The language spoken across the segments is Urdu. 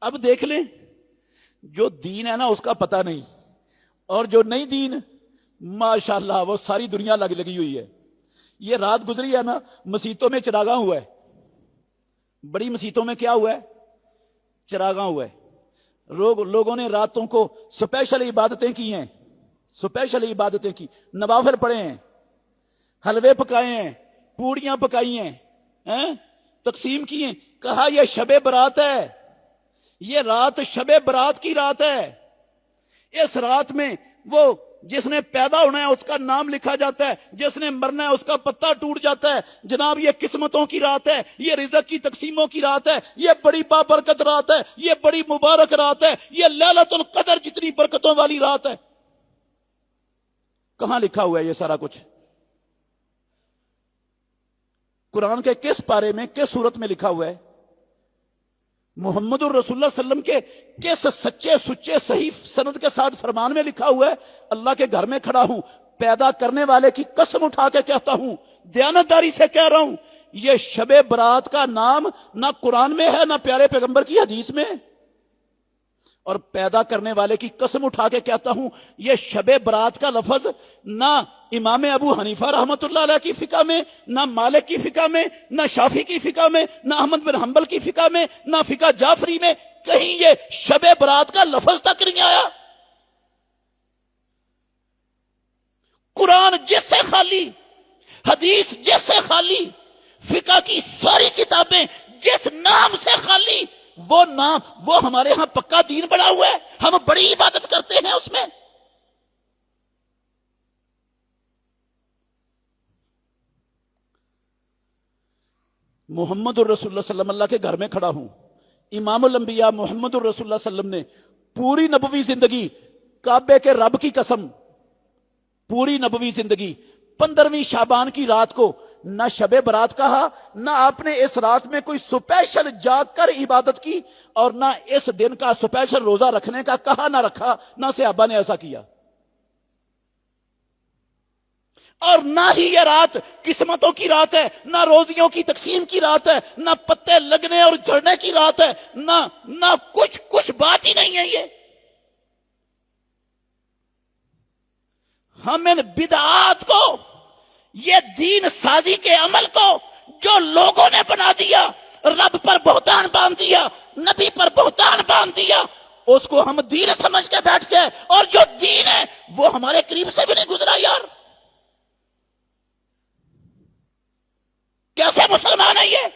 اب دیکھ لیں جو دین ہے نا اس کا پتہ نہیں، اور جو نہیں دین ماشاءاللہ وہ ساری دنیا لگی ہوئی ہے۔ یہ رات گزری ہے نا، مسیتوں میں چراغاں ہوا ہے، بڑی مسیتوں میں کیا ہوا ہے؟ چراغاں ہوا ہے۔ لوگوں نے راتوں کو سپیشل عبادتیں کی ہیں، سپیشل عبادتیں کی، نوافل پڑھے ہیں، حلوے پکائے ہیں، پوڑیاں پکائی ہیں، تقسیم کی ہیں۔ کہا یہ شب برات ہے، یہ رات شب برات کی رات ہے۔ اس رات میں وہ جس نے پیدا ہونا ہے اس کا نام لکھا جاتا ہے، جس نے مرنا ہے اس کا پتہ ٹوٹ جاتا ہے۔ جناب یہ قسمتوں کی رات ہے، یہ رزق کی تقسیموں کی رات ہے، یہ بڑی بابرکت رات ہے، یہ بڑی مبارک رات ہے، یہ لیلۃ القدر جتنی برکتوں والی رات ہے۔ کہاں لکھا ہوا ہے یہ سارا کچھ؟ قرآن کے کس پارے میں، کس سورت میں لکھا ہوا ہے؟ محمد الرسول اللہ صلی اللہ علیہ وسلم کے کس سچے سچے صحیح سند کے ساتھ فرمان میں لکھا ہوا ہے؟ اللہ کے گھر میں کھڑا ہوں، پیدا کرنے والے کی قسم اٹھا کے کہتا ہوں، دیانتداری سے کہہ رہا ہوں، یہ شب برات کا نام نہ قرآن میں ہے نہ پیارے پیغمبر کی حدیث میں، اور پیدا کرنے والے کی قسم اٹھا کے کہتا ہوں یہ شب برات کا لفظ نہ امام ابو حنیفہ رحمت اللہ علیہ کی فقہ میں، نہ مالک کی فقہ میں، نہ شافعی کی فقہ میں، نہ احمد بن حنبل کی فقہ میں، نہ فقہ جعفری میں، کہیں یہ شب برات کا لفظ تک نہیں آیا۔ قرآن جس سے خالی، حدیث جس سے خالی، فقہ کی ساری کتابیں جس نام سے خالی، وہ نام وہ ہمارے ہاں پکا دین بنا ہوا ہے، ہم بڑی عبادت کرتے ہیں اس میں۔ محمد الرسول اللہ صلی اللہ علیہ وسلم اللہ کے گھر میں کھڑا ہوں، امام الانبیاء محمد الرسول اللہ صلی اللہ علیہ وسلم نے پوری نبوی زندگی، کعبے کے رب کی قسم، پوری نبوی زندگی 15ویں شعبان کی رات کو نہ شب برات کہا، نہ آپ نے اس رات میں کوئی سپیشل جاگ کر عبادت کی، اور نہ اس دن کا سپیشل روزہ رکھنے کا کہا نہ رکھا، نہ صحابہ نے ایسا کیا۔ اور نہ ہی یہ رات قسمتوں کی رات ہے، نہ روزیوں کی تقسیم کی رات ہے، نہ پتے لگنے اور جھڑنے کی رات ہے، نہ کچھ بات ہی نہیں ہے۔ یہ ہم ان بدعات کو، یہ دین سازی کے عمل کو جو لوگوں نے بنا دیا، رب پر بہتان باندھ دیا، نبی پر بہتان باندھ دیا، اس کو ہم دین سمجھ کے بیٹھ گئے، اور جو دین ہے وہ ہمارے قریب سے بھی نہیں گزرا۔ یار کیسے مسلمان ہے یہ؟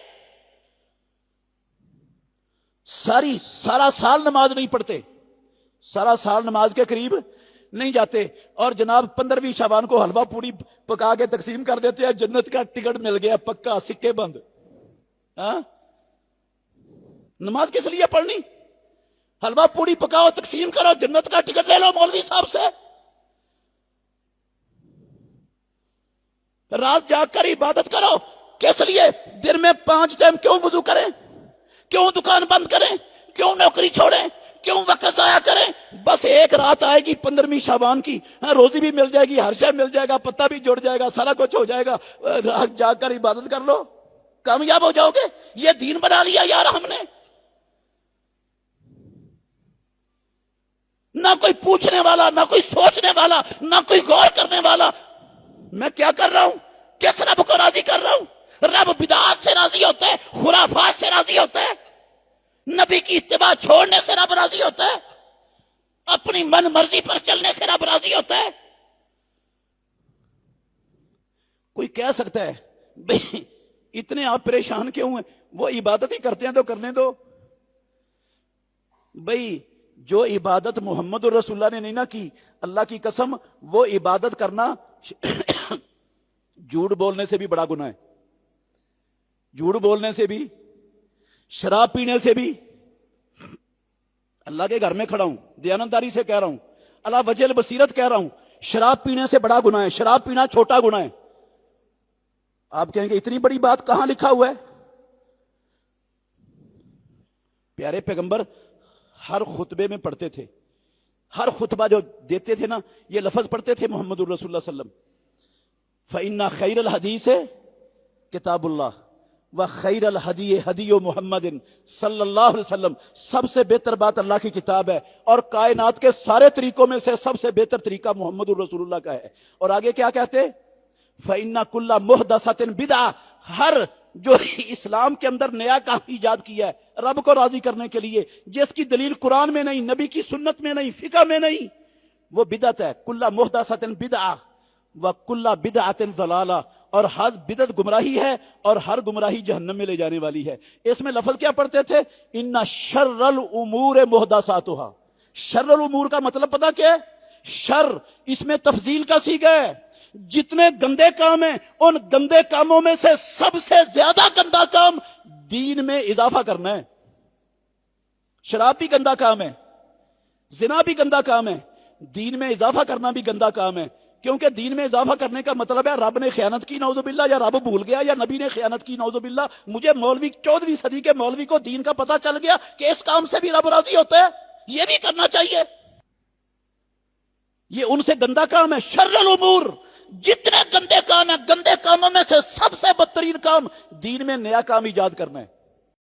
سارا سال نماز نہیں پڑھتے، سارا سال نماز کے قریب نہیں جاتے، اور جناب 15ویں شعبان کو حلوہ پوری پکا کے تقسیم کر دیتے ہیں، جنت کا ٹکٹ مل گیا پکا، سکے بند۔ نماز کس لیے پڑھنی؟ حلوہ پوری پکاؤ، تقسیم کرو، جنت کا ٹکٹ لے لو مولوی صاحب سے۔ رات جاگ کر عبادت کرو، کس لیے؟ دن میں 5 ٹائم کیوں وضو کریں؟ کیوں دکان بند کریں؟ کیوں نوکری چھوڑیں؟ کیوں وقت ضائع کریں؟ بس ایک رات آئے گی 15ویں شعبان کی، روزی بھی مل جائے گی، ہر شے مل جائے گا، پتہ بھی جڑ جائے گا، سارا کچھ ہو جائے گا، رات جاگ کر عبادت کر لو، کامیاب ہو جاؤ گے۔ یہ دین بنا لیا یار ہم نے۔ نہ کوئی پوچھنے والا، نہ کوئی سوچنے والا، نہ کوئی غور کرنے والا۔ میں کیا کر رہا ہوں؟ کس رب کو راضی کر رہا ہوں؟ رب بدعات سے راضی ہوتا ہے، خرافات سے راضی ہوتا ہے، نبی کی اتباع چھوڑنے سے رب راضی ہوتا ہے، اپنی من مرضی پر چلنے سے رب راضی ہوتا ہے۔ کوئی کہہ سکتا ہے بھئی اتنے آپ پریشان کیوں ہیں؟ وہ عبادت ہی کرتے ہیں تو کرنے دو۔ بھئی جو عبادت محمد الرسول اللہ نے نہیں نہ کی، اللہ کی قسم وہ عبادت کرنا جھوٹ بولنے سے بھی بڑا گناہ ہے، جھوٹ بولنے سے بھی، شراب پینے سے بھی۔ اللہ کے گھر میں کھڑا ہوں، دیانتداری سے کہہ رہا ہوں، اللہ وجہ البصیرت کہہ رہا ہوں، شراب پینے سے بڑا گناہ ہے، شراب پینا چھوٹا گناہ ہے۔ آپ کہیں گے اتنی بڑی بات کہاں لکھا ہوا ہے؟ پیارے پیغمبر ہر خطبے میں پڑھتے تھے، ہر خطبہ جو دیتے تھے نا یہ لفظ پڑھتے تھے محمد الرسول اللہ صلی اللہ علیہ وسلم، فَإِنَّ خَيْرَ الْحَدِيثِ کتاب اللہ وَخَيْرَ الْحَدِيِّ حَدِيُّ محمد صلی اللہ علیہ وسلم، سب سے بہتر بات اللہ کی کتاب ہے، اور کائنات کے سارے طریقوں میں سے سب سے بہتر طریقہ محمد الرسول اللہ کا ہے۔ اور آگے کیا کہتے؟ فَإِنَّ كُلَّ مُحْدَثَةٍ بِدْعَةٍ، ہر جو اسلام کے اندر نیا کام ایجاد کیا ہے رب کو راضی کرنے کے لیے، جس کی دلیل قرآن میں نہیں، نبی کی سنت میں نہیں، فقہ میں نہیں، وہ بدعت ہے۔ کُلَّ مُحْدَثَةٍ بِدْعَةٍ وَكُلَّ بِدْعَةٍ ضَلَالَةٍ، اور ہر بدعت گمراہی ہے، اور ہر گمراہی جہنم میں لے جانے والی ہے۔ اس میں لفظ کیا پڑھتے تھے؟ ان شر الامور محدثاتها۔ شر الامور کا مطلب پتہ کیا ہے؟ شر اس میں تفضیل کا صیغہ ہے، جتنے گندے کام ہیں ان گندے کاموں میں سے سب سے زیادہ گندا کام دین میں اضافہ کرنا ہے۔ شراب بھی گندا کام ہے، زنا بھی گندا کام ہے، دین میں اضافہ کرنا بھی گندا کام ہے، کیونکہ دین میں اضافہ کرنے کا مطلب ہے رب نے خیانت کی نعوذ باللہ، یا رب بھول گیا، یا نبی نے خیانت کی نعوذ باللہ۔ مجھے مولوی 14ویں صدی کے مولوی کو دین کا پتہ چل گیا کہ اس کام سے بھی رب راضی ہوتا ہے، یہ بھی کرنا چاہیے، یہ ان سے گندا کام ہے۔ شر الامور، جتنے گندے کام ہیں، گندے کاموں میں سے سب سے بدترین کام دین میں نیا کام ایجاد کرنا ہے۔